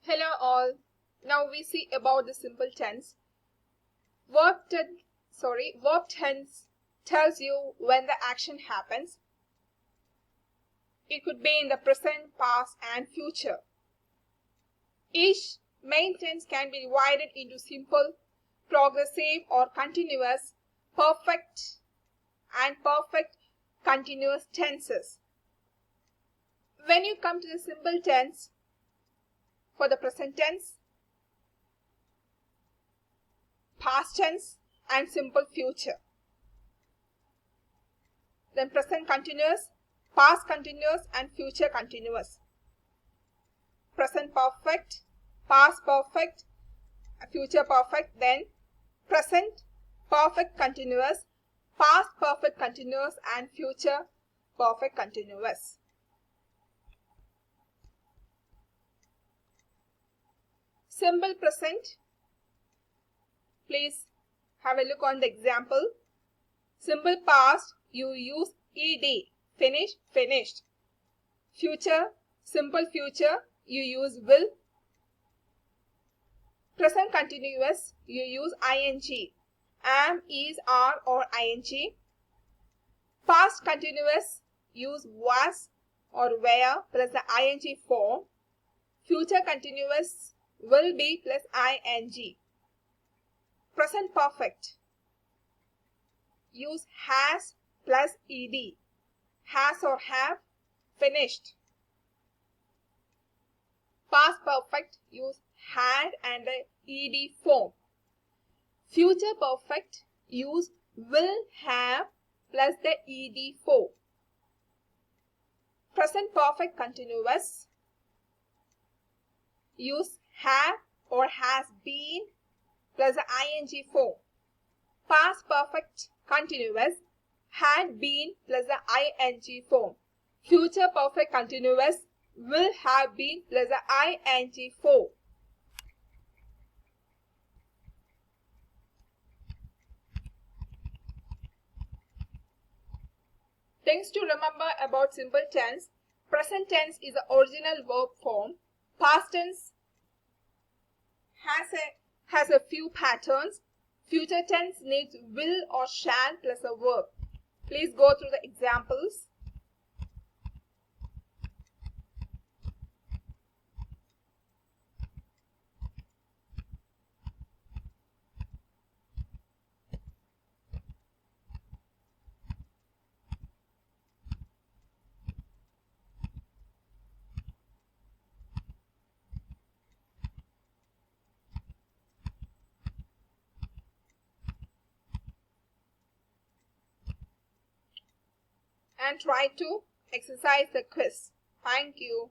Hello all. Now we see about the simple tense. Verb tense tells you when the action happens. It could be in the present, past and future. Each main tense can be divided into simple, progressive or continuous, perfect and perfect continuous tenses. When you come to the simple tense, for the present tense, past tense and simple future. Then present continuous, past continuous and future continuous. Present perfect, past perfect, future perfect. Then present perfect continuous, past perfect continuous and future perfect continuous. Simple present. Please have a look on the example. Simple past, you use ed, finish, finished. Future, simple future, you use will. Present continuous, you use ing, am, is, are or ing. Past continuous, use was or were plus the ing form. Future continuous, will be plus ing. Present perfect, use has plus ed, has or have, finished. Past perfect, use had and the ed form. Future perfect, use will have plus the ed form. Present perfect continuous, use have or has been plus the ing form. Past perfect continuous, had been plus the ing form. Future perfect continuous, will have been plus the ing form. Things to remember about simple tense. Present tense is the original verb form. Past tense has a few patterns. Future tense needs will or shall plus a verb. Please go through the examples. And try to exercise the quiz. Thank you.